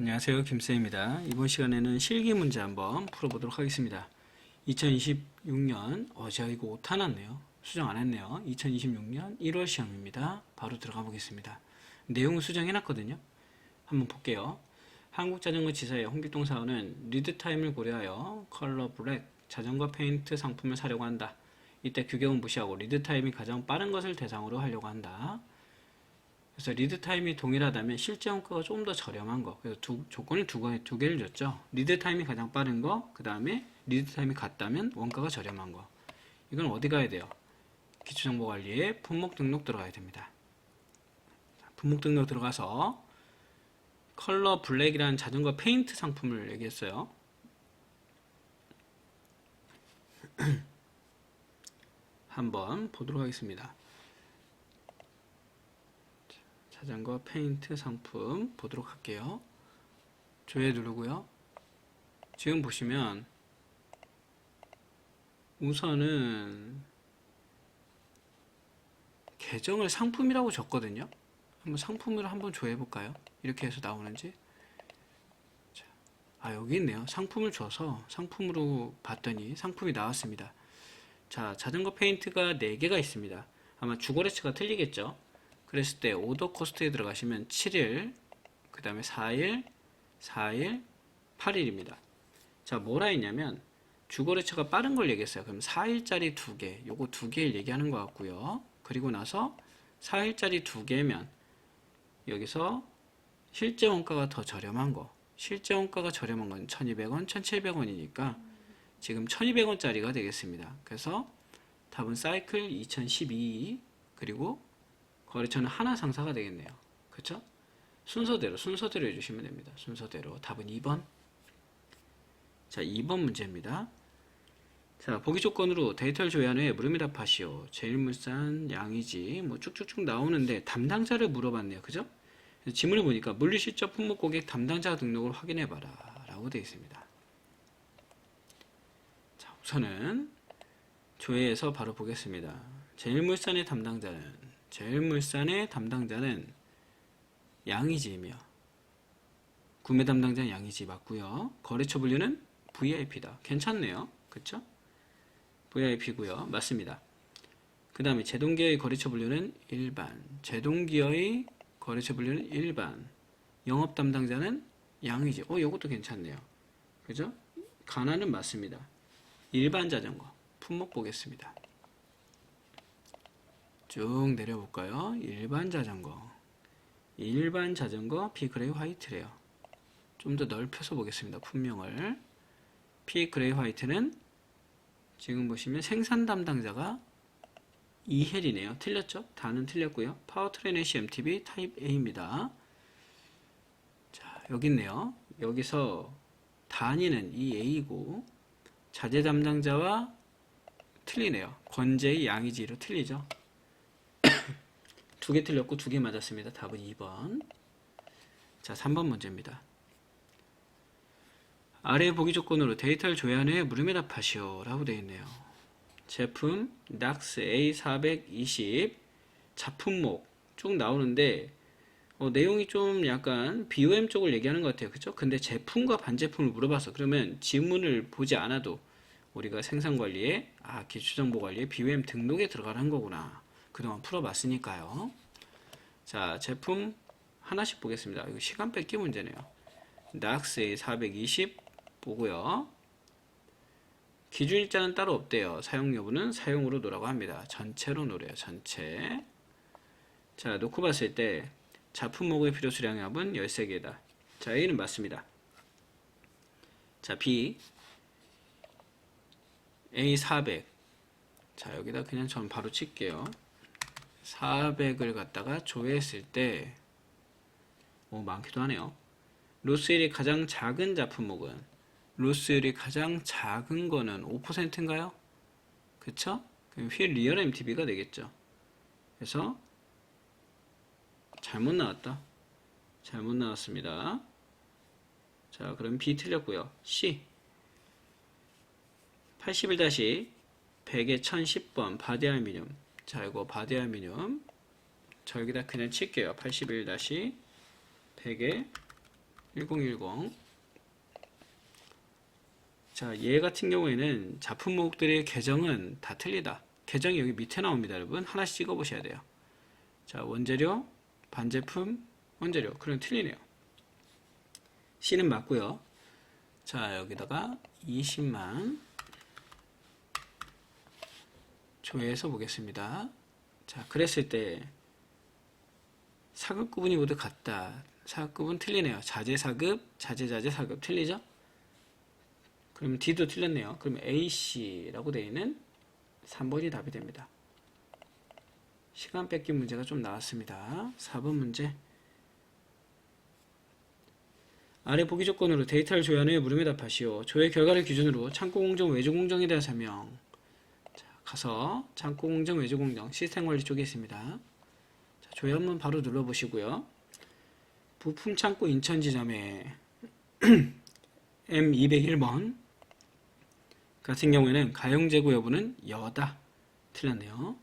안녕하세요, 김쌤입니다. 이번 시간에는 실기 문제 한번 풀어보도록 하겠습니다. 2026년 제가 이거 오타 났네요. 수정 안 했네요. 2026년 1월 시험입니다. 바로 들어가 보겠습니다. 내용은 수정해놨거든요. 한번 볼게요. 한국자전거지사의 홍길동 사원은 리드타임을 고려하여 컬러 블랙 자전거 페인트 상품을 사려고 한다. 이때 규격은 무시하고 리드타임이 가장 빠른 것을 대상으로 하려고 한다. 그래서 리드 타임이 동일하다면 실제 원가가 조금 더 저렴한 거. 그래서 조건을 두 개를 줬죠. 리드 타임이 가장 빠른 거, 그 다음에 리드 타임이 같다면 원가가 저렴한 거. 이건 어디 가야 돼요? 기초정보관리에 품목 등록 들어가야 됩니다. 품목 등록 들어가서 컬러 블랙이라는 자전거 페인트 상품을 얘기했어요. 한번 보도록 하겠습니다. 자전거 페인트 상품 보도록 할게요. 조회 누르고요. 지금 보시면 우선은 계정을 상품이라고 줬거든요. 한번 상품을 한번 조회해 볼까요? 이렇게 해서 나오는지. 여기 있네요. 상품을 줘서 상품으로 봤더니 상품이 나왔습니다. 자, 자전거 페인트가 4개가 있습니다. 아마 주거래처가 틀리겠죠. 그랬을 때 오더 코스트에 들어가시면 7일, 그 다음에 4일, 4일, 8일입니다. 자, 뭐라 했냐면 주거래처가 빠른 걸 얘기했어요. 그럼 4일짜리 2개, 요거 2개를 얘기하는 것 같고요. 그리고 나서 4일짜리 2개면 여기서 실제 원가가 더 저렴한 거, 실제 원가가 저렴한 건 1200원, 1700원이니까 지금 1200원짜리가 되겠습니다. 그래서 답은 사이클 2012, 그리고 거래처는 하나 상사가 되겠네요. 그쵸? 순서대로 해주시면 됩니다. 순서대로. 답은 2번. 자, 2번 문제입니다. 자, 보기 조건으로 데이터를 조회한 후에 물음에 답하시오. 제일물산, 양이지, 뭐 쭉쭉쭉 나오는데 담당자를 물어봤네요. 그죠? 그래서 지문을 보니까 물리실적 품목 고객 담당자 등록을 확인해봐라. 라고 되어 있습니다. 자, 우선은 조회해서 바로 보겠습니다. 제일물산의 담당자는 양이지이며 구매 담당자는 양이지 맞고요. 거래처 분류는 VIP다. 괜찮네요. 그쵸? VIP고요. 맞습니다. 그 다음에 제동기어의 거래처 분류는 일반. 제동기어의 거래처 분류는 일반. 영업 담당자는 양이지. 이것도 괜찮네요. 그죠? 가나는 맞습니다. 일반 자전거. 품목 보겠습니다. 쭉 내려볼까요? 일반 자전거 P그레이 화이트래요. 좀 더 넓혀서 보겠습니다. 품명을. P그레이 화이트는 지금 보시면 생산 담당자가 이헬이네요. 틀렸죠? 다는 틀렸고요. 파워트레인 애쉬 MTB 타입 A입니다. 자, 여기 있네요. 여기서 단위는 이 A고 자재 담당자와 틀리네요. 권재의 양이지로 틀리죠? 2개 틀렸고 2개 맞았습니다. 답은 2번. 자, 3번 문제입니다. 아래 보기 조건으로 데이터를 조회한 후에 물음에 답하시오 라고 되어 있네요. 제품 낙스 A420 자품목 쭉 나오는데 내용이 좀 약간 BOM 쪽을 얘기하는 것 같아요. 그쵸? 근데 제품과 반제품을 물어봐서 그러면 지문을 보지 않아도 우리가 생산관리에 기초정보관리에 BOM 등록에 들어가는 거구나. 그동안 풀어봤으니까요. 자, 제품 하나씩 보겠습니다. 이거 시간 뺏기 문제네요. 낙스의 420 보고요. 기준일자는 따로 없대요. 사용 여부는 사용으로 노라고 합니다. 전체로 노래요. 전체. 자, 놓고 봤을 때 자품목의 필요 수량의 합은 13개다. 자, A는 맞습니다. 자, B A400. 자, 여기다 그냥 전 바로 칠게요. 400을 갖다가 조회했을 때 많기도 하네요. 로스율이 가장 작은 자품목은 로스율이 가장 작은 거는 5%인가요? 그쵸? 그럼 휠 리얼 MTB가 되겠죠. 그래서 잘못 나왔습니다. 자, 그럼 B 틀렸고요. C 81-100에 1010번 바디알미늄. 자, 이거 바디알미늄 저 여기다 그냥 칠게요. 81-100에 1010. 자, 얘 같은 경우에는 자품목들의 계정은 다 틀리다. 계정이 여기 밑에 나옵니다, 여러분. 하나씩 찍어 보셔야 돼요. 자, 원재료, 반제품, 원재료. 그럼 틀리네요. C는 맞고요. 자, 여기다가 20만 조회해서 보겠습니다. 자, 그랬을 때 사급구분이 모두 같다. 사급구분 틀리네요. 자재사급, 자재사급 틀리죠? 그럼 D도 틀렸네요. 그럼 AC라고 되어 있는 3번이 답이 됩니다. 시간 뺏기 문제가 좀 나왔습니다. 4번 문제. 아래 보기 조건으로 데이터를 조회한 후에 물음에 답하시오. 조회 결과를 기준으로 창고 공정, 외주 공정에 대한 설명. 자, 가서 창고 공정, 외주 공정, 시스템 관리 쪽에 있습니다. 자, 조회 한번 바로 눌러보시고요. 부품 창고 인천 지점에 M201번 같은 경우에는 가용재고 여부는 여다. 틀렸네요.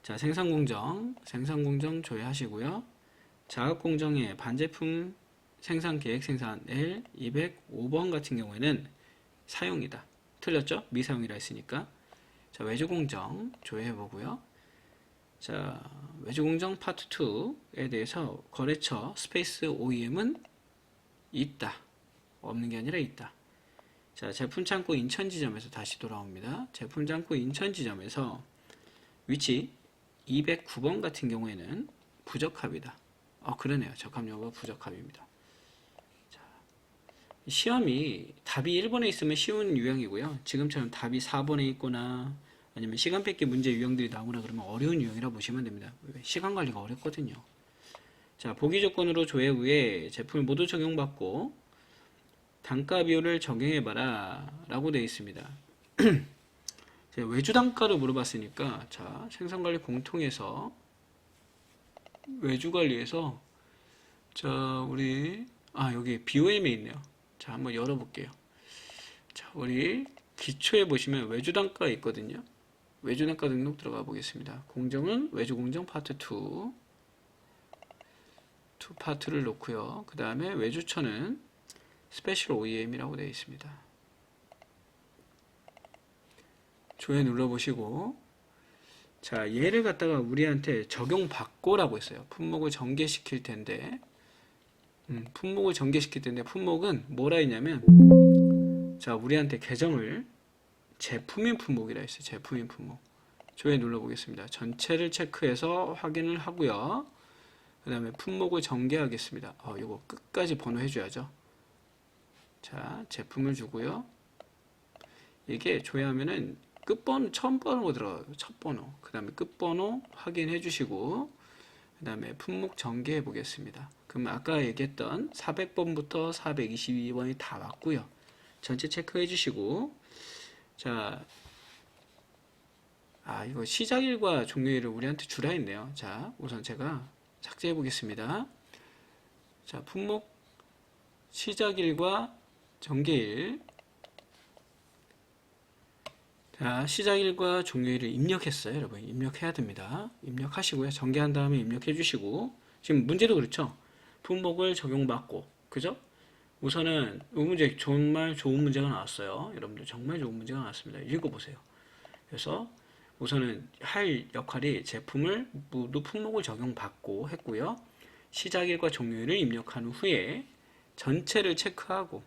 자, 생산공정 조회하시고요. 자급공정의 반제품 생산계획 생산 L205번 같은 경우에는 사용이다. 틀렸죠? 미사용이라 했으니까. 자, 외주공정 조회해보고요. 자, 외주공정 파트 2에 대해서 거래처 스페이스 OEM은 있다. 없는 게 아니라 있다. 자, 제품창고 인천 지점에서 다시 돌아옵니다. 제품창고 인천 지점에서 위치 209번 같은 경우에는 부적합이다. 그러네요. 적합여부가 부적합입니다. 자, 시험이 답이 1번에 있으면 쉬운 유형이고요. 지금처럼 답이 4번에 있거나 아니면 시간 뺏기 문제 유형들이 나오거나 그러면 어려운 유형이라 보시면 됩니다. 시간 관리가 어렵거든요. 자, 보기 조건으로 조회 후에 제품을 모두 적용받고 단가 비율을 적용해봐라 라고 되어 있습니다. 외주 단가를 물어봤으니까, 자, 생산관리 공통에서 외주관리에서, 자, 우리 여기 BOM에 있네요. 자, 한번 열어볼게요. 자, 우리 기초에 보시면 외주 단가가 있거든요. 외주 단가 등록 들어가 보겠습니다. 공정은 외주 공정 파트 2 파트를 놓고요. 그 다음에 외주처는 스페셜 OEM이라고 되어 있습니다. 조회 눌러보시고, 자, 얘를 갖다가 우리한테 적용받고라고 했어요. 품목을 전개시킬 텐데, 품목을 전개시킬 텐데, 품목은 뭐라 했냐면, 자, 우리한테 계정을 제품인 품목이라 했어요. 제품인 품목. 조회 눌러보겠습니다. 전체를 체크해서 확인을 하고요. 그 다음에 품목을 전개하겠습니다. 이거 끝까지 번호 해줘야죠. 자, 제품을 주고요. 이게 조회하면은 끝번호, 처음 번호 들어가요. 첫 번호. 그 다음에 끝번호 확인해 주시고, 그 다음에 품목 전개해 보겠습니다. 그럼 아까 얘기했던 400번부터 422번이 다 왔고요. 전체 체크해 주시고, 자, 이거 시작일과 종료일을 우리한테 주라 했네요. 자, 우선 제가 삭제해 보겠습니다. 자, 품목 시작일과 전개일. 자, 시작일과 종료일을 입력했어요. 여러분, 입력해야 됩니다. 입력하시고요. 전개한 다음에 입력해 주시고, 지금 문제도 그렇죠? 품목을 적용받고, 그죠? 우선은 이 문제 정말 좋은 문제가 나왔어요. 여러분들 정말 좋은 문제가 나왔습니다. 읽어보세요. 그래서 우선은 할 역할이 제품을 모두 품목을 적용받고 했고요. 시작일과 종료일을 입력한 후에 전체를 체크하고,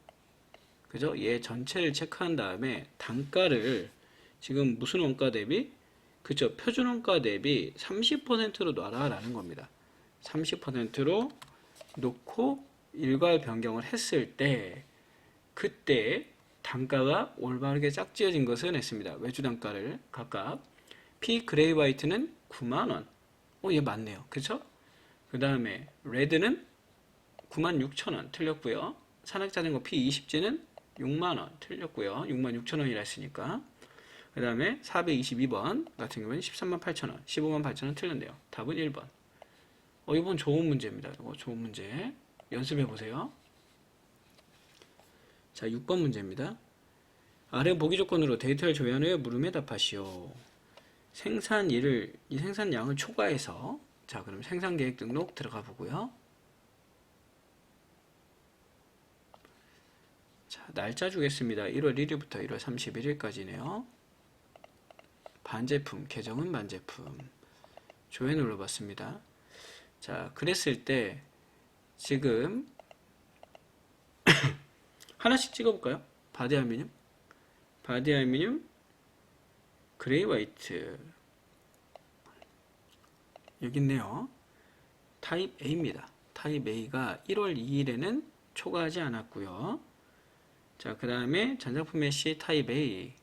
그죠? 얘 전체를 체크한 다음에 단가를 지금 무슨 원가 대비? 그죠? 표준 원가 대비 30%로 놔라 라는 겁니다. 30%로 놓고 일괄 변경을 했을 때 그때 단가가 올바르게 짝지어진 것은 했습니다. 외주 단가를 각각 P 그레이 화이트는 9만원. 얘 맞네요. 그쵸? 그 다음에 레드는 96,000원 틀렸고요. 산악자전거 P20G는 6만원 틀렸고요. 66,000원이라 했으니까. 그 다음에 422번 같은 경우는 138,000원, 158,000원 틀렸네요. 답은 1번. 이번 좋은 문제입니다. 이거 좋은 문제. 연습해 보세요. 자, 6번 문제입니다. 아래 보기 조건으로 데이터를 조회한 후에 물음에 답하시오. 이 생산량을 초과해서, 자, 그럼 생산계획 등록 들어가 보고요. 날짜 주겠습니다. 1월 1일부터 1월 31일까지네요. 반제품, 계정은 반제품. 조회 눌러봤습니다. 자, 그랬을 때 지금 하나씩 찍어볼까요? 바디 알루미늄, 바디 알루미늄, 그레이 화이트. 여기 있네요. 타입 A입니다. 타입 A가 1월 2일에는 초과하지 않았고요. 자, 그 다음에 전자품 메쉬 타입 A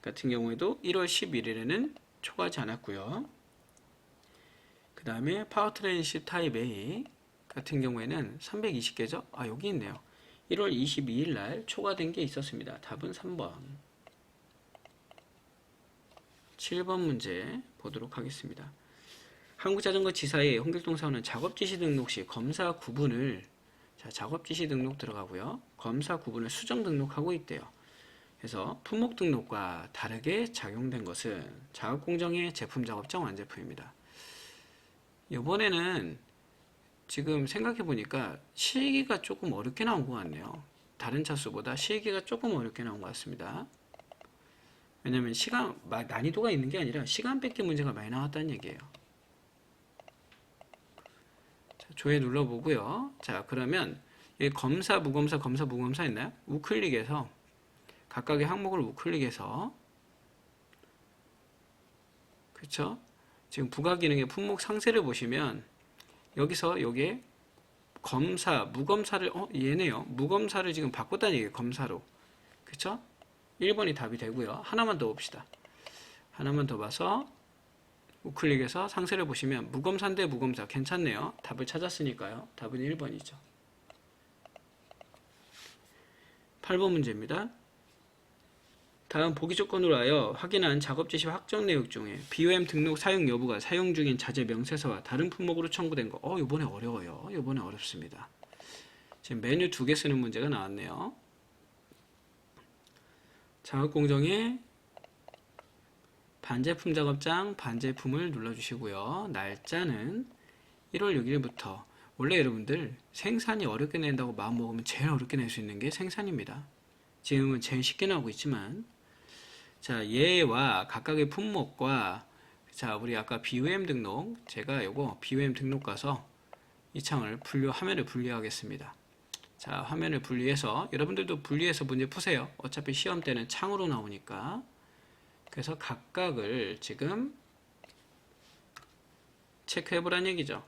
같은 경우에도 1월 11일에는 초과하지 않았고요. 그 다음에 파워트레인십 타입 A 같은 경우에는 320개죠? 아, 여기 있네요. 1월 22일 날 초과된 게 있었습니다. 답은 3번. 7번 문제 보도록 하겠습니다. 한국자전거 지사의 홍길동 사원은 작업지시 등록 시 검사 구분을, 자, 작업지시 등록 들어가고요. 검사 구분을 수정 등록하고 있대요. 그래서 품목 등록과 다르게 작용된 것은 작업공정의 제품 작업장 완제품입니다. 이번에는 지금 생각해보니까 실기가 조금 어렵게 나온 것 같네요. 다른 차수보다 실기가 조금 어렵게 나온 것 같습니다. 왜냐면 시간, 난이도가 있는 게 아니라 시간 뺏기 문제가 많이 나왔다는 얘기예요. 자, 조회 눌러보고요. 자, 그러면 여기 검사, 무검사, 검사, 무검사 있나요? 우클릭해서 각각의 항목을 우클릭해서, 그쵸? 지금 부가기능의 품목 상세를 보시면 여기서 여기에 검사, 무검사를, 얘네요. 무검사를 지금 바꿨다는 얘기예요. 검사로. 그쵸? 1번이 답이 되고요. 하나만 더 봅시다. 하나만 더 봐서 우클릭해서 상세를 보시면 무검사인데 무검사 괜찮네요. 답을 찾았으니까요. 답은 1번이죠. 8번 문제입니다. 다음 보기 조건으로 하여 확인한 작업지시 확정 내역 중에 BOM 등록 사용 여부가 사용 중인 자재 명세서와 다른 품목으로 청구된 거. 이번에 어려워요. 이번에 어렵습니다. 지금 메뉴 2개 쓰는 문제가 나왔네요. 작업공정에 반제품 작업장 반제품을 눌러주시고요. 날짜는 1월 6일부터. 원래 여러분들 생산이 어렵게 낸다고 마음먹으면 제일 어렵게 낼 수 있는 게 생산입니다. 지금은 제일 쉽게 나오고 있지만, 자, 얘와 각각의 품목과, 자, 우리 아까 BOM 등록, 제가 요거 BOM 등록 가서 이 창을 화면을 분리하겠습니다. 자, 화면을 분리해서 여러분들도 분리해서 문제 푸세요. 어차피 시험 때는 창으로 나오니까. 그래서 각각을 지금 체크해보란 얘기죠.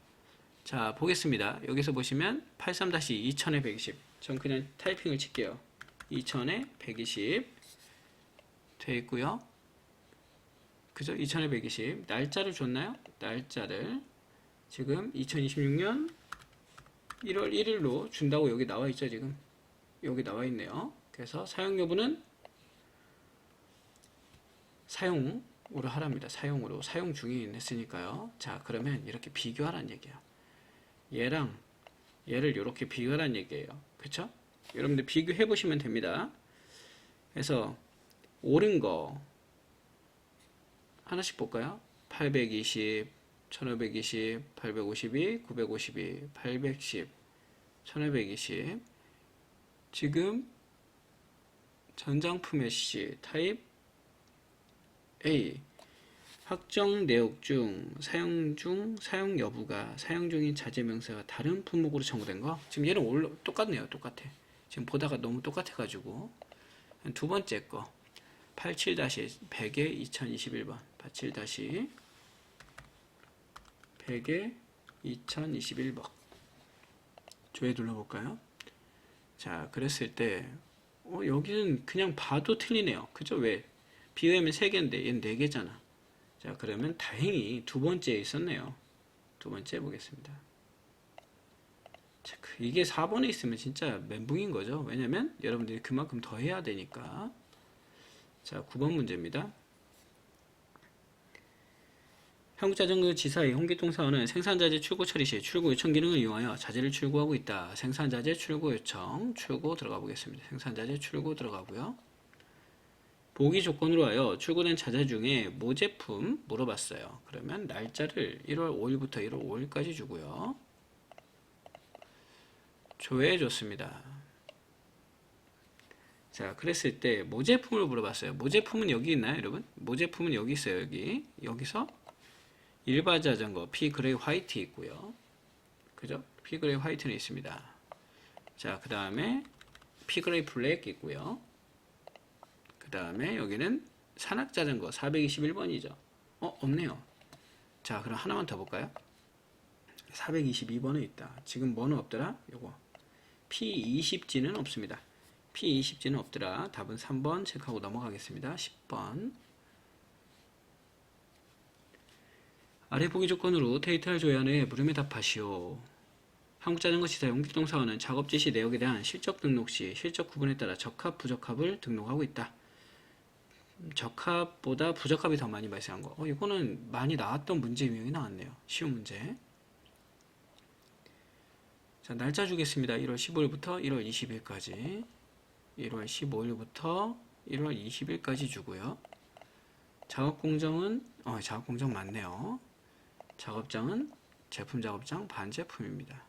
자, 보겠습니다. 여기서 보시면 83-2120. 전 그냥 타이핑을 칠게요. 2120 돼 있고요. 그죠? 2120. 날짜를 줬나요? 날짜를 지금 2026년 1월 1일로 준다고 여기 나와 있죠, 지금. 여기 나와 있네요. 그래서 사용 여부는 사용으로 하랍니다. 사용으로. 사용 중인 했으니까요. 자, 그러면 이렇게 비교하라는 얘기예요. 얘랑 얘를 이렇게 비교하라는 얘기예요. 그쵸? 여러분들 비교해 보시면 됩니다. 그래서 옳은 거 하나씩 볼까요? 820, 1520, 852, 952, 810, 1520. 지금 전장품 메쉬 타입 A 확정 내역 중 사용 여부가 사용 중인 자재 명세가 다른 품목으로 청구된 거. 지금 얘는 똑같네요. 똑같아. 지금 보다가 너무 똑같아 가지고. 두 번째 거 87-100에 2021번 87-100에 2021번 조회 눌러볼까요? 자, 그랬을 때 여기는 그냥 봐도 틀리네요. 그죠? 왜? BOM은 3개인데 얘는 4개잖아. 자, 그러면 다행히 두 번째에 있었네요. 두 번째 보겠습니다. 자, 이게 4번에 있으면 진짜 멘붕인 거죠. 왜냐면 여러분들이 그만큼 더 해야 되니까. 자, 9번 문제입니다. 한국자전거 지사의 홍길동 사원은 생산자재 출고 처리 시 출고 요청 기능을 이용하여 자재를 출고하고 있다. 생산자재 출고 요청, 출고 들어가 보겠습니다. 생산자재 출고 들어가고요. 보기 조건으로 하여 출고된 자재 중에 모제품 물어봤어요. 그러면 날짜를 1월 5일부터 1월 5일까지 주고요. 조회해 줬습니다. 자, 그랬을 때 모제품을 물어봤어요. 모제품은 여기 있나요, 여러분? 모제품은 여기 있어요, 여기. 여기서 일반 자전거 피 그레이 화이트 있고요. 그죠? 피 그레이 화이트는 있습니다. 자, 그 다음에 피 그레이 블랙 있고요. 그 다음에 여기는 산악 자전거 421번이죠. 없네요. 자, 그럼 하나만 더 볼까요? 422번은 있다. 지금 뭐는 없더라? 요거 P20G는 없습니다. P20G는 없더라. 답은 3번 체크하고 넘어가겠습니다. 10번. 아래 보기 조건으로 데이터를 조회하는 물음에 답하시오. 한국자전거시사 용기동사원은 작업 지시 내역에 대한 실적 등록 시 실적 구분에 따라 적합, 부적합을 등록하고 있다. 적합보다 부적합이 더 많이 발생한 거. 이거는 많이 나왔던 문제 유형이 나왔네요. 쉬운 문제. 자, 날짜 주겠습니다. 1월 15일부터 1월 20일까지. 1월 15일부터 1월 20일까지 주고요. 작업공정은 작업공정 맞네요. 작업장은 제품 작업장 반제품입니다.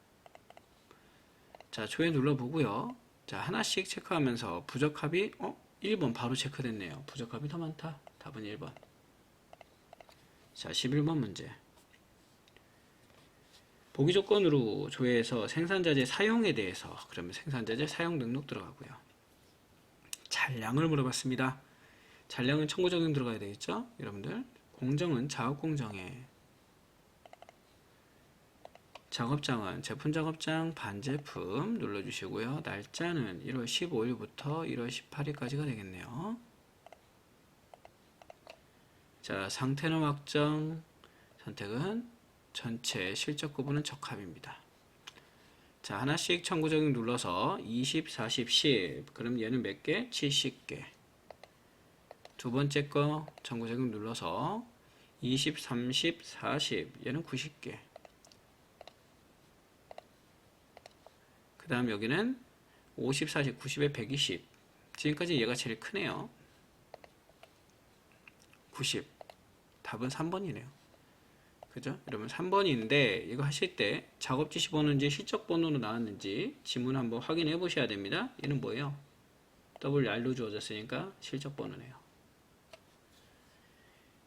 자, 조회 눌러보고요. 자, 하나씩 체크하면서 부적합이 1번 바로 체크됐네요. 부적합이 더 많다. 답은 1번. 자, 11번 문제. 보기 조건으로 조회해서 생산자재 사용에 대해서 그러면 생산자재 사용 등록 들어가고요. 잔량을 물어봤습니다. 잔량은 청구 적용 들어가야 되겠죠? 여러분들. 공정은 작업 공정에, 작업장은 제품 작업장 반제품 눌러주시고요. 날짜는 1월 15일부터 1월 18일까지가 되겠네요. 자, 상태는 확정, 선택은 전체 실적 구분은 적합입니다. 자, 하나씩 청구 적용 눌러서 20, 40, 10. 그럼 얘는 몇 개? 70개. 두 번째 거 청구 적용 눌러서 20, 30, 40. 얘는 90개. 그 다음 여기는 50, 40, 90에 120. 지금까지 얘가 제일 크네요. 90. 답은 3번이네요. 그죠? 여러분 3번인데 이거 하실 때 작업 지시 번호인지 실적 번호로 나왔는지 지문 한번 확인해 보셔야 됩니다. 얘는 뭐예요? WR로 주어졌으니까 실적 번호네요.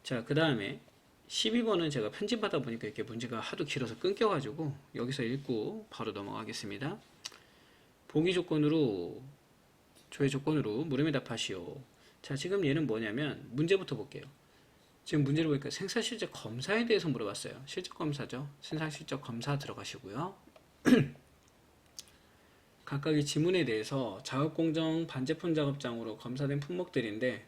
자, 그 다음에 12번은 제가 편집하다 보니까 이렇게 문제가 하도 길어서 끊겨가지고 여기서 읽고 바로 넘어가겠습니다. 보기 조건으로, 조회 조건으로 물음에 답하시오. 자, 지금 얘는 뭐냐면 문제부터 볼게요. 지금 문제를 보니까 생산실적 검사에 대해서 물어봤어요. 실적 검사죠. 생산실적 검사 들어가시고요. 각각의 지문에 대해서 작업공정 반제품 작업장으로 검사된 품목들인데,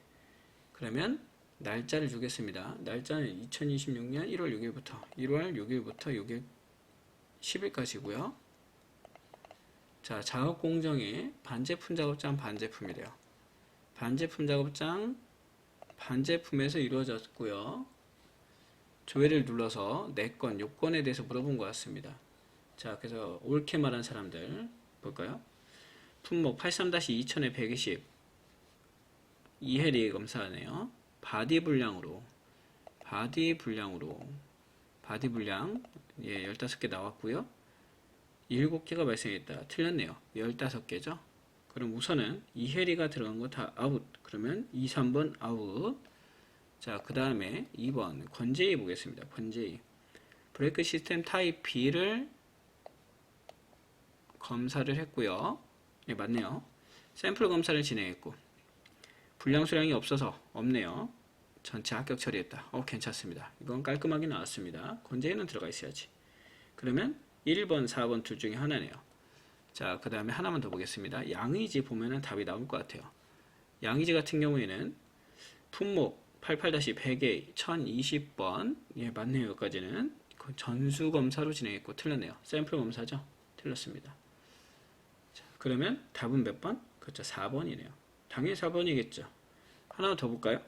그러면 날짜를 주겠습니다. 날짜는 2026년 1월 6일부터 1월 6일부터 6일 10일까지고요. 자, 작업공정의 반제품 작업장 반제품이래요. 반제품 작업장 반제품에서 이루어졌고요. 조회를 눌러서 4건, 요건에 대해서 물어본 것 같습니다. 자, 그래서 옳게 말한 사람들 볼까요? 품목 83-2000에 120 이해리 검사하네요. 바디 분량으로 바디 분량 예, 15개 나왔고요. 7개가 발생했다. 틀렸네요. 15개죠. 그럼 우선은 이해리가 들어간 거 다 아웃. 그러면 2, 3번 아웃. 자, 그 다음에 2번 권제이 보겠습니다. 권제이. 브레이크 시스템 타입 B를 검사를 했고요. 네, 맞네요. 샘플 검사를 진행했고 불량 수량이 없어서 없네요. 전체 합격 처리했다. 괜찮습니다. 이건 깔끔하게 나왔습니다. 권제이는 들어가 있어야지. 그러면 1번, 4번 둘 중에 하나네요. 자, 그 다음에 하나만 더 보겠습니다. 양의지 보면은 답이 나올 것 같아요. 양의지 같은 경우에는 품목 88-100에 1020번 예, 맞네요. 여기까지는 전수 검사로 진행했고 틀렸네요. 샘플 검사죠. 틀렸습니다. 자, 그러면 답은 몇 번? 그렇죠. 4번이네요. 당연히 4번이겠죠. 하나 더 볼까요?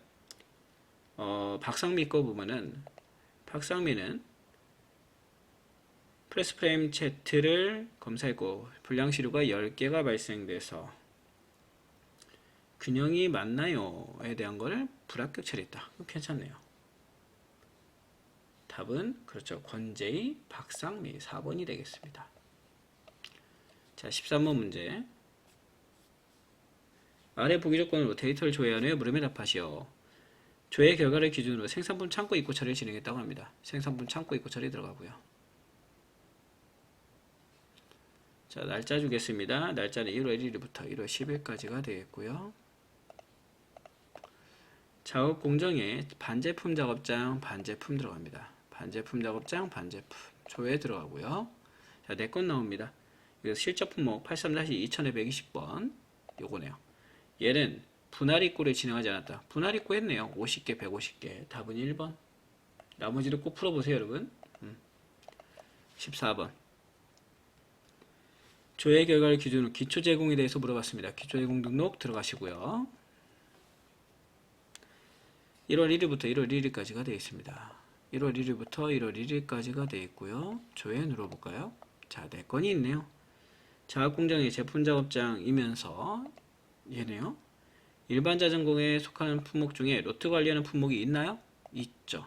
박상미 거 보면은 박상미는 프레스 프레임 Z를 검사했고 불량시료가 10개가 발생돼서 균형이 맞나요?에 대한 거를 불합격 처리했다. 괜찮네요. 답은 그렇죠. 권제이, 박상미 4번이 되겠습니다. 자, 13번 문제. 아래 보기 조건으로 데이터를 조회한 후에 물음에 답하시오. 조회 결과를 기준으로 생산품 창고 입고 처리를 진행했다고 합니다. 생산품 창고 입고 처리 들어가고요. 자, 날짜 주겠습니다. 날짜는 1월 1일부터 1월 10일까지가 되겠고요. 작업 공정에 반제품 작업장, 반제품 들어갑니다. 반제품 작업장, 반제품 조회 들어가고요. 자, 4건 나옵니다. 그래서 실적 품목 83-2220번 요거네요. 얘는 분할 입고를 진행하지 않았다. 분할 입고 했네요. 50개, 150개. 답은 1번. 나머지도 꼭 풀어보세요, 여러분. 14번. 조회 결과를 기준으로 기초 제공에 대해서 물어봤습니다. 기초 제공 등록 들어가시고요. 1월 1일부터 1월 1일까지가 되어 있습니다. 1월 1일부터 1월 1일까지가 되어 있고요. 조회 눌러볼까요? 자, 4건이 있네요. 작업공장의 제품 작업장이면서 얘네요. 일반 자전거에 속하는 품목 중에 로트 관리하는 품목이 있나요? 있죠.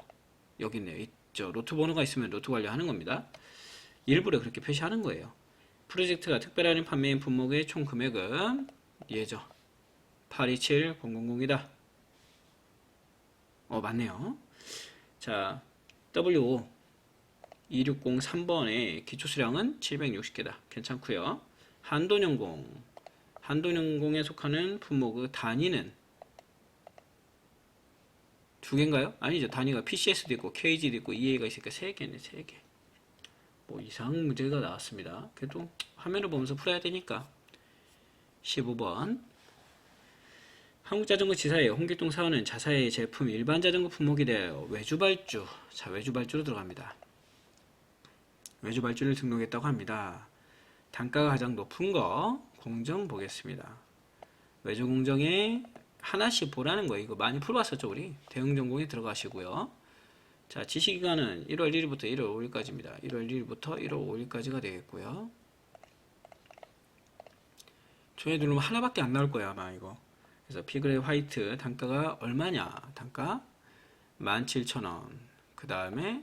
여기 있네요. 있죠. 로트 번호가 있으면 로트 관리하는 겁니다. 일부러 그렇게 표시하는 거예요. 프로젝트가 특별한 판매인 품목의 총 금액은 얘죠. 827000이다. 맞네요. 자, W 2603번의 기초수량은 760개다. 괜찮고요. 한돈연공에 속하는 품목의 단위는 2개인가요? 아니죠. 단위가 PCS도 있고 KG도 있고 EA가 있으니까 3개네. 3개. 뭐 이상 문제가 나왔습니다. 그래도 화면을 보면서 풀어야 되니까. 15번. 한국자전거 지사의 홍길동 사원은 자사의 제품 일반 자전거 품목에 대하여 외주발주. 자, 외주발주로 들어갑니다. 외주발주를 등록했다고 합니다. 단가가 가장 높은 거 공정 보겠습니다. 외주공정에 하나씩 보라는 거예요. 이거 많이 풀어봤었죠, 우리? 대응전공에 들어가시고요. 자, 지시기간은 1월 1일부터 1월 5일까지입니다. 1월 1일부터 1월 5일까지가 되겠고요. 조회 누르면 하나밖에 안 나올 거야, 아마 이거. 그래서 피그레이 화이트 단가가 얼마냐? 단가 17,000원. 그 다음에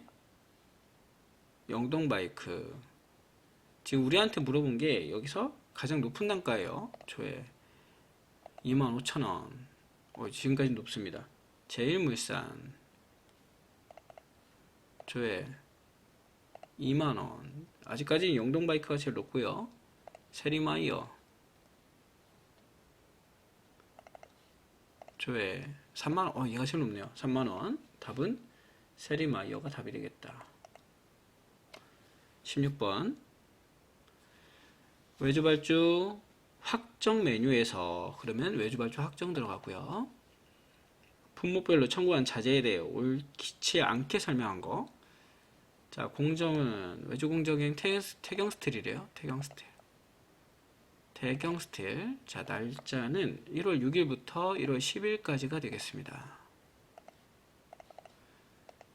영동바이크. 지금 우리한테 물어본 게 여기서 가장 높은 단가예요. 조회 25,000원. 지금까지 높습니다. 제일물산 조회 2만원. 아직까지는 영동바이크가 제일 높고요. 세리마이어 조회 3만원. 얘가 제일 높네요. 3만원. 답은 세리마이어가 답이 되겠다. 16번. 외주발주 확정 메뉴에서 그러면 외주발주 확정 들어가고요. 품목별로 청구한 자재에 대해 옳지 않게 설명한 거. 자, 공정은 외주공정행 태경스틸이래요. 태경스틸. 자, 날짜는 1월 6일부터 1월 10일까지가 되겠습니다.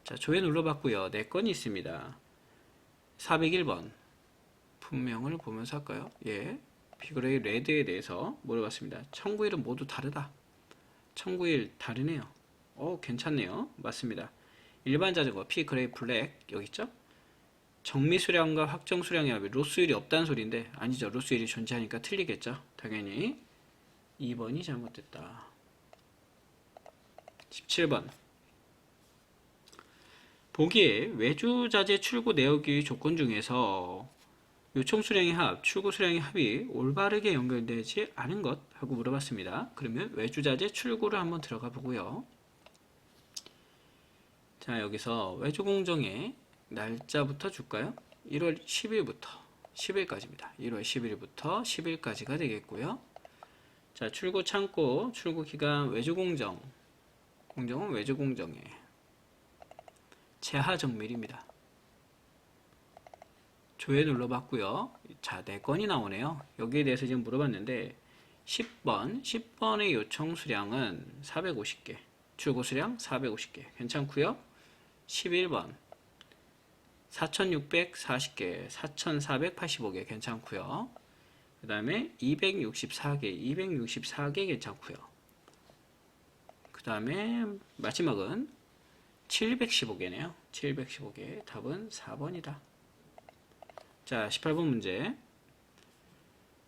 자, 조회 눌러봤고요. 4건이 있습니다. 401번. 품명을 보면서 할까요? 예. 피그레이 레드에 대해서 물어봤습니다. 청구일은 모두 다르다. 청구일 다르네요. 괜찮네요. 맞습니다. 일반 자전거 피그레이 블랙 여기 있죠? 정미 수량과 확정 수량의 합이 로스율이 없다는 소리인데 아니죠. 로스율이 존재하니까 틀리겠죠. 당연히 2번이 잘못됐다. 17번. 보기에 외주자재 출고 내역의 조건 중에서 요청 수량의 합, 출고 수량의 합이 올바르게 연결되지 않은 것 하고 물어봤습니다. 그러면 외주자재 출고를 한번 들어가 보고요. 자, 여기서 외주공정의 날짜부터 줄까요? 1월 10일부터 10일까지입니다. 1월 10일부터 10일까지가 되겠고요. 자, 출고 창고, 출고 기간 외주공정. 공정은 외주공정에 재하정밀입니다. 조회 눌러봤고요. 자, 4건이 나오네요. 여기에 대해서 지금 물어봤는데 10번의 요청 수량은 450개, 출고 수량 450개 괜찮고요. 11번 4640개, 4485개 괜찮고요. 그 다음에 264개 괜찮고요. 그 다음에 마지막은 715개네요. 715개 답은 4번이다. 자, 18번 문제.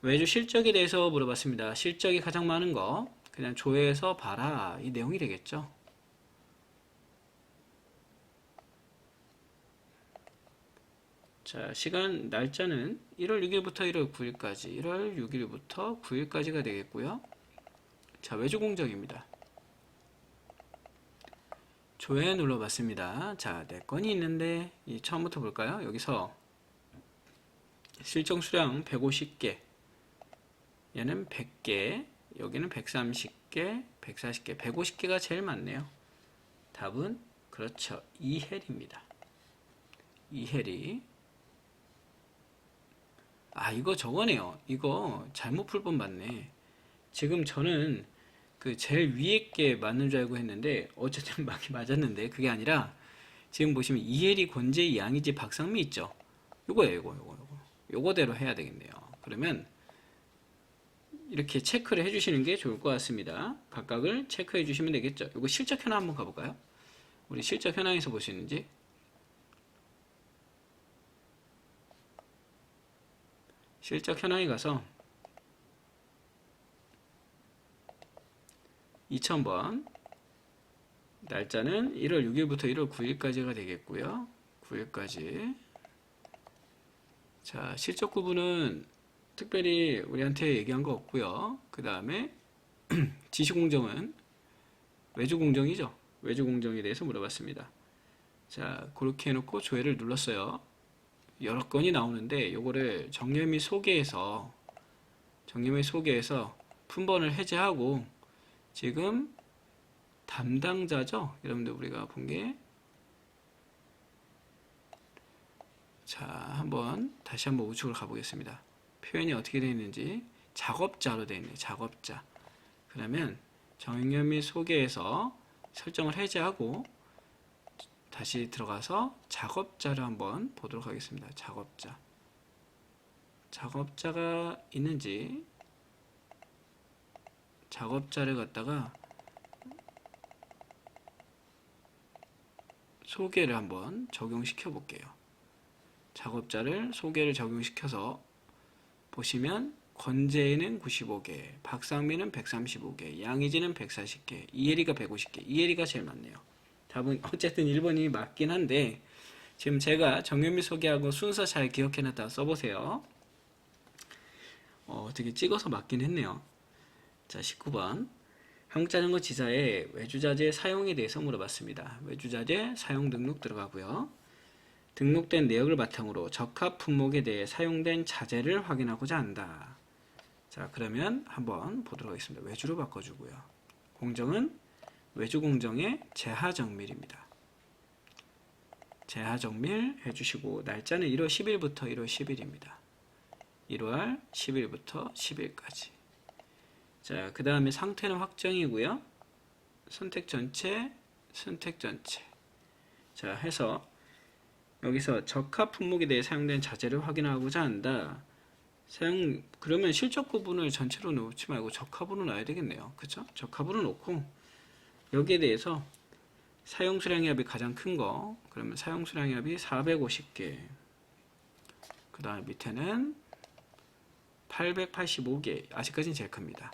외주 실적에 대해서 물어봤습니다. 실적이 가장 많은 거 그냥 조회해서 봐라 이 내용이 되겠죠. 자, 시간 날짜는 1월 6일부터 1월 9일까지 1월 6일부터 9일까지가 되겠고요. 자, 외주 공정입니다. 조회 눌러봤습니다. 자, 네 건이 있는데 처음부터 볼까요? 여기서 실적 수량 150개, 얘는 100개, 여기는 130개, 140개, 150개가 제일 많네요. 답은 그렇죠. 이해리입니다. 이해리. 아, 이거 저거네요. 이거 잘못 풀 뻔 맞네. 지금 저는 그 제일 위에 게 맞는 줄 알고 했는데 어쨌든 맞았는데 그게 아니라 지금 보시면 이혜리, 권재희, 양희지, 박상미 있죠? 요거예요. 요거대로 해야 되겠네요. 그러면 이렇게 체크를 해주시는 게 좋을 것 같습니다. 각각을 체크해 주시면 되겠죠. 요거 실적 현황 한번 가볼까요? 우리 실적 현황에서 볼 수 있는지. 실적 현황에 가서 2000번 날짜는 1월 6일부터 1월 9일까지가 되겠고요. 9일까지. 자, 실적 구분은 특별히 우리한테 얘기한 거 없고요. 그 다음에 지시공정은 외주공정이죠. 외주공정에 대해서 물어봤습니다. 자, 그렇게 해놓고 조회를 눌렀어요. 여러 건이 나오는데 요거를 정렬 및 소개해서 품번을 해제하고 지금 담당자죠. 여러분들 우리가 본 게. 자, 다시 한번 우측으로 가보겠습니다. 표현이 어떻게 되어 있는지. 작업자로 되어 있네요. 작업자. 그러면 정렬 및 소개에서 설정을 해제하고 다시 들어가서 작업자를 한번 보도록 하겠습니다. 작업자가 있는지 작업자를 갖다가 소개를 한번 적용시켜 볼게요. 작업자를 소개를 적용시켜서 보시면 권재희는 95개, 박상민은 135개, 양희지는 140개, 이혜리가 150개, 이혜리가 제일 많네요. 답은 어쨌든 1번이 맞긴 한데 지금 제가 정렬 및 소개하고 순서 잘 기억해놨다 써보세요. 어떻게 찍어서 맞긴 했네요. 자, 19번 한국자전거 지사의 외주자재 사용에 대해서 물어봤습니다. 외주자재 사용 등록 들어가고요. 등록된 내역을 바탕으로 적합 품목에 대해 사용된 자재를 확인하고자 한다. 자, 그러면 한번 보도록 하겠습니다. 외주로 바꿔주고요. 공정은 외주공정의 재하정밀입니다. 재하정밀 해주시고 날짜는 1월 10일부터 1월 10일입니다. 1월 10일부터 10일까지. 자, 그 다음에 상태는 확정이고요. 선택 전체. 자, 해서 여기서 적합 품목에 대해 사용된 자재를 확인하고자 한다. 그러면 실적 구분을 전체로 놓지 말고 적합으로 놔야 되겠네요. 그쵸? 적합으로 놓고 여기에 대해서 사용 수량의 합이 가장 큰 거. 그러면 사용 수량의 합이 450개. 그 다음에 밑에는 885개. 아직까지는 제일 큽니다.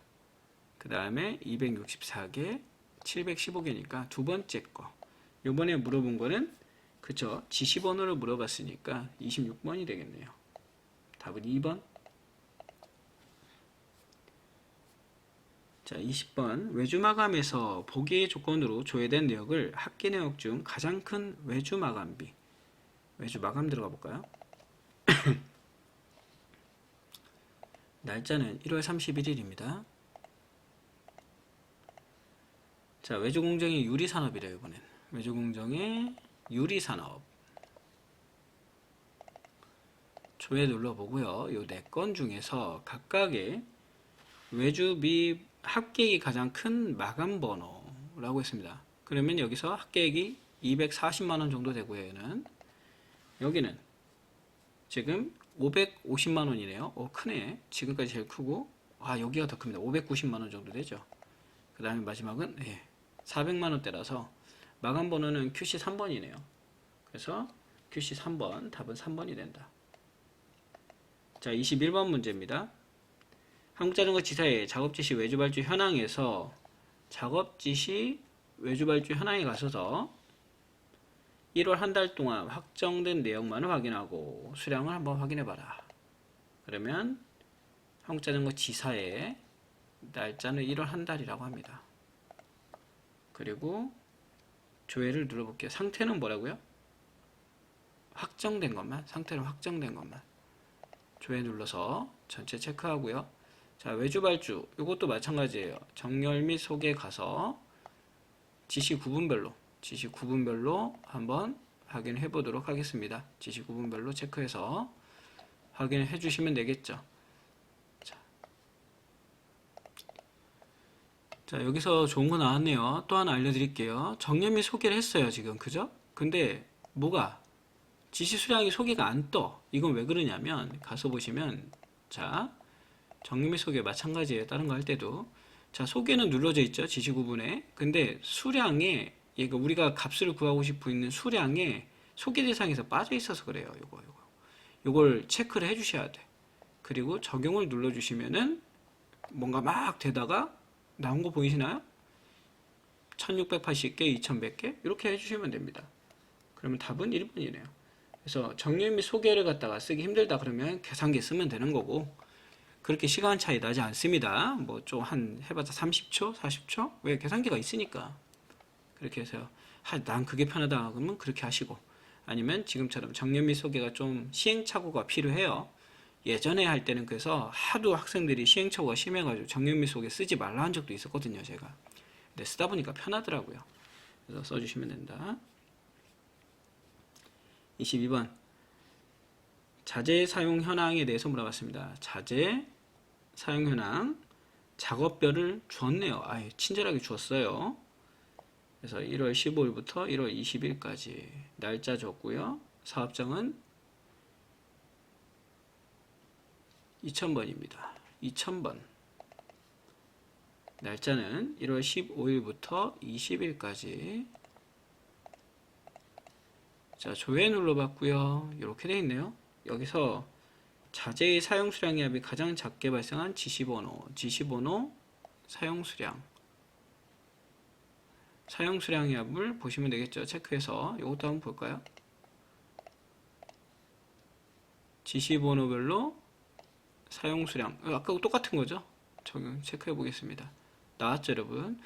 그 다음에 264개, 715개니까 두 번째 거. 요번에 물어본 거는 그쵸? 지시번호를 물어봤으니까 26번이 되겠네요. 답은 2번. 자, 20번 외주마감에서 보기의 조건으로 조회된 내역을 학계 내역 중 가장 큰 외주마감비. 외주마감 들어가 볼까요? 날짜는 1월 31일입니다. 자, 외주공정의 유리산업이래요. 이번엔 외주공정의 유리산업 조회 눌러보고요. 요 4건 중에서 각각의 외주 및 합계액이 가장 큰 마감번호라고 했습니다. 그러면 여기서 합계액이 240만원 정도 되고요. 여기는 지금 550만원이네요. 크네. 지금까지 제일 크고 여기가 더 큽니다. 590만원 정도 되죠. 그 다음에 마지막은 400만원대라서 마감번호는 QC 3번이네요. 그래서 QC 3번, 답은 3번이 된다. 자, 21번 문제입니다. 한국자전거 지사의 작업지시 외주발주 현황에서 작업지시 외주발주 현황에 가셔서 1월 한 달 동안 확정된 내용만 확인하고 수량을 한번 확인해봐라. 그러면 한국자전거 지사의 날짜는 1월 한 달이라고 합니다. 그리고 조회를 눌러볼게요. 상태는 뭐라고요? 확정된 것만, 상태는 확정된 것만. 조회 눌러서 전체 체크하고요. 자, 외주발주 이것도 마찬가지예요. 정렬 및 소개 가서 지시 구분별로 한번 확인해 보도록 하겠습니다. 지시 구분별로 체크해서 확인해 주시면 되겠죠. 자, 여기서 좋은 거 나왔네요. 또 하나 알려드릴게요. 정렬 및 소개를 했어요, 지금. 그죠? 근데 뭐가 지시 수량이 소개가 안 떠. 이건 왜 그러냐면 가서 보시면 자, 정렬 및 소개 마찬가지예요. 다른 거 할 때도. 자, 소개는 눌러져 있죠. 지시 구분에. 근데 수량에 얘가 우리가 값을 구하고 싶어 있는 수량에 소개 대상에서 빠져 있어서 그래요. 요걸 체크를 해 주셔야 돼. 그리고 적용을 눌러 주시면은 뭔가 막 되다가 나온 거 보이시나요? 1680개, 2100개 이렇게 해주시면 됩니다. 그러면 답은 1번이네요. 그래서 정렬 및 소개를 갖다가 쓰기 힘들다 그러면 계산기 쓰면 되는 거고 그렇게 시간 차이 나지 않습니다. 뭐 좀 한 해봤자 30초, 40초? 왜 계산기가 있으니까 그렇게 해서 난 그게 편하다 그러면 그렇게 하시고 아니면 지금처럼 정렬 및 소개가 좀 시행착오가 필요해요. 예전에 할 때는 그래서 하도 학생들이 시행착오가 심해가지고 정렬 및 소개 쓰지 말라 한 적도 있었거든요, 제가. 근데 쓰다 보니까 편하더라고요. 그래서 써주시면 된다. 22번. 자재 사용 현황에 대해서 물어봤습니다. 자재 사용 현황. 작업별을 주었네요. 아예 친절하게 주었어요. 그래서 1월 15일부터 1월 20일까지 날짜 줬고요. 사업장은 2000번입니다. 2000번. 날짜는 1월 15일부터 20일까지. 자, 조회 눌러봤고요. 이렇게 되어 있네요. 여기서 자재의 사용 수량의 합이 가장 작게 발생한 지시번호, 사용 수량. 사용 수량의 합을 보시면 되겠죠. 체크해서 이것도 한번 볼까요? 지시번호별로 사용 수량. 아까 똑같은 거죠? 적용 체크해 보겠습니다. 나왔죠, 여러분?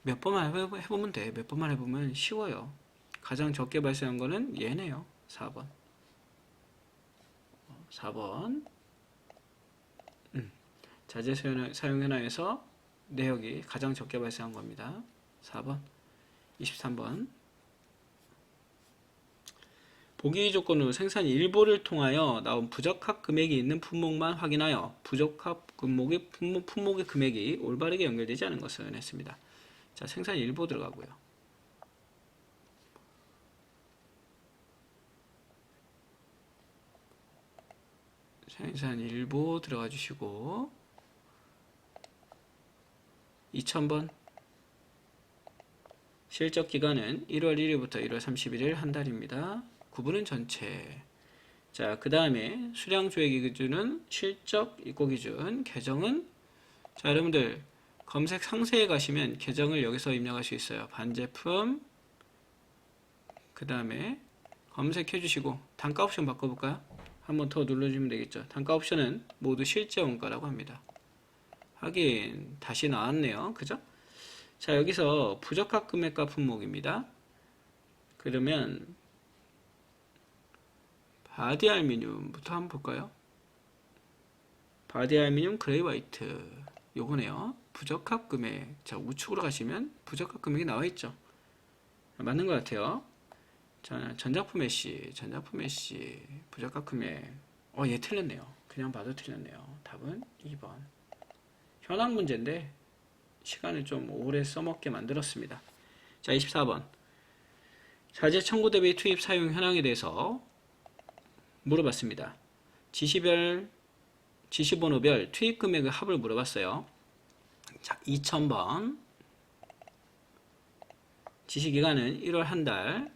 몇 번만 해보면 돼. 몇 번만 해보면 쉬워요. 가장 적게 발생한 거는 얘네요. 4번. 4번. 자재 사용 현황에서 내역이 가장 적게 발생한 겁니다. 4번. 23번. 보기 조건으로 생산 일보를 통하여 나온 부적합 금액이 있는 품목만 확인하여 부적합 품목의 금액이 올바르게 연결되지 않은 것을 했습니다. 자, 생산 일보 들어가고요. 생산 일보 들어가 주시고 2000번 실적 기간은 1월 1일부터 1월 31일 한 달입니다. 구분은 전체. 자, 그 다음에 수량 조회 기준은 실적 입고 기준, 계정은 자, 여러분들 검색 상세에 가시면 계정을 여기서 입력할 수 있어요. 반제품 그 다음에 검색해 주시고 단가 옵션 바꿔볼까요? 한번 더 눌러주면 되겠죠. 단가 옵션은 모두 실제 원가라고 합니다. 하긴 다시 나왔네요. 그죠? 자, 여기서 부적합 금액과 품목입니다. 그러면 바디 알루미늄부터 한번 볼까요? 바디 알루미늄 그레이 화이트 요거네요. 부적합 금액. 자, 우측으로 가시면 부적합 금액이 나와 있죠. 맞는 것 같아요. 자, 전자품 애쉬 부적합 금액. 얘 틀렸네요. 그냥 봐도 틀렸네요. 답은 2번. 현황 문제인데 시간을 좀 오래 써먹게 만들었습니다. 자, 24번. 자재 청구 대비 투입 사용 현황에 대해서 물어봤습니다. 지시번호별 투입 금액의 합을 물어봤어요. 자, 2000번. 지시기간은 1월 한 달.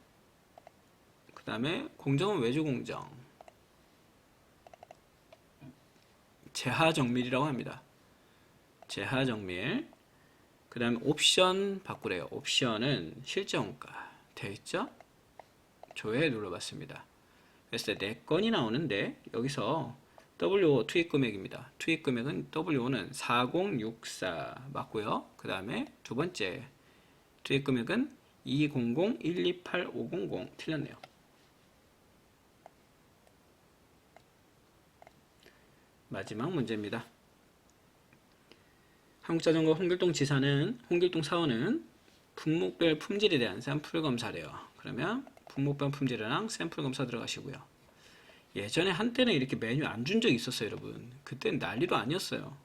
그 다음에 공정은 외주공정. 재하정밀이라고 합니다. 재하 정밀. 그 다음에 옵션 바꾸래요. 옵션은 실제원가 되어 있죠? 조회 눌러봤습니다. 그래서 4건이 나오는데 여기서 WO 투입 금액입니다. 투입 금액은 WO는 4064 맞고요. 그 다음에 두 번째 투입 금액은 200-128500 틀렸네요. 마지막 문제입니다. 한국자전거 홍길동 지사는 홍길동 사원은 품목별 품질에 대한 샘플 검사래요. 그러면 품목별 품질이랑 샘플 검사 들어가시고요. 예전에 한때는 이렇게 메뉴 안 준 적이 있었어요, 여러분. 그때는 난리도 아니었어요.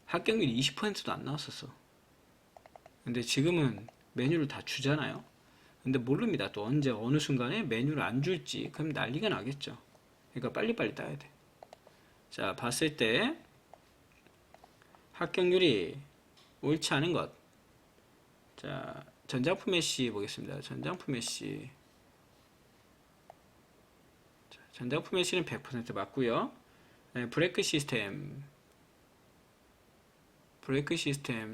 합격률 20%도 안 나왔었어. 근데 지금은 메뉴를 다 주잖아요. 근데 모릅니다. 또 언제 어느 순간에 메뉴를 안 줄지. 그럼 난리가 나겠죠. 그러니까 빨리빨리 따야 돼. 자, 봤을 때 합격률이 옳지 않은 것. 자, 전장품 메시 보겠습니다. 전장품 메시. 전장품 메시는 100% 맞고요. 네, 브레이크 시스템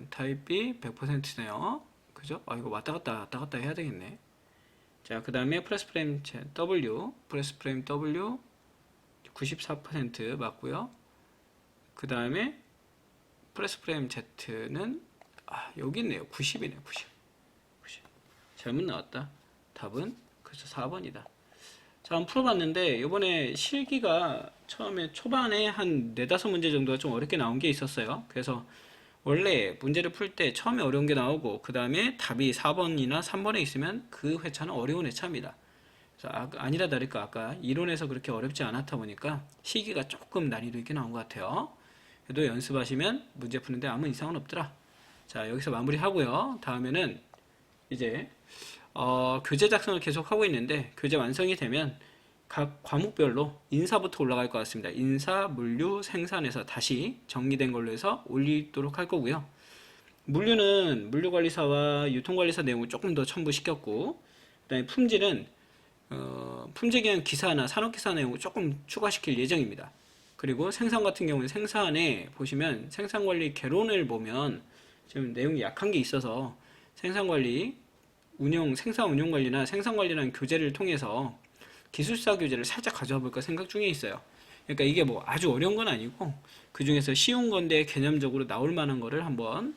타입 B 100%네요. 그죠? 이거 왔다 갔다 해야 되겠네. 자, 그 다음에 프레스 프레임 W 94% 맞고요. 그 다음에 프레스 프레임 Z는 여기 있네요. 90이네요. 90. 잘못 나왔다. 답은 그래서 4번이다. 자, 한번 풀어봤는데 이번에 실기가 처음에 초반에 한 4-5문제 정도가 좀 어렵게 나온 게 있었어요. 그래서 원래 문제를 풀 때 처음에 어려운 게 나오고 그 다음에 답이 4번이나 3번에 있으면 그 회차는 어려운 회차입니다. 그래서 아니라 다를까 아까 이론에서 그렇게 어렵지 않았다 보니까 시기가 조금 난이도 있게 나온 것 같아요. 그래도 연습하시면 문제 푸는데 아무 이상은 없더라. 자, 여기서 마무리하고요. 다음에는 이제 교재 작성을 계속 하고 있는데 교재 완성이 되면 각 과목별로 인사부터 올라갈 것 같습니다. 인사, 물류, 생산에서 다시 정리된 걸로 해서 올리도록 할 거고요. 물류는 물류관리사와 유통관리사 내용을 조금 더 첨부시켰고, 그 다음에 품질은 품질 기한 기사나 산업기사 내용을 조금 추가시킬 예정입니다. 그리고 생산 같은 경우는 생산에 보시면 생산관리 개론을 보면 지금 내용이 약한 게 있어서 생산관리 생산 운영 관리나 생산 관리라는 교재를 통해서 기술사 교재를 살짝 가져와 볼까 생각 중에 있어요. 그러니까 이게 뭐 아주 어려운 건 아니고 그 중에서 쉬운 건데 개념적으로 나올 만한 거를 한번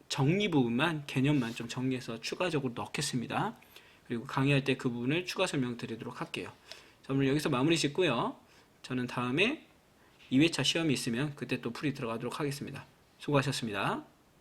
정리 부분만 개념만 좀 정리해서 추가적으로 넣겠습니다. 그리고 강의할 때 그 부분을 추가 설명 드리도록 할게요. 자, 오늘 여기서 마무리 짓고요. 저는 다음에 2회차 시험이 있으면 그때 또 풀이 들어가도록 하겠습니다. 수고하셨습니다.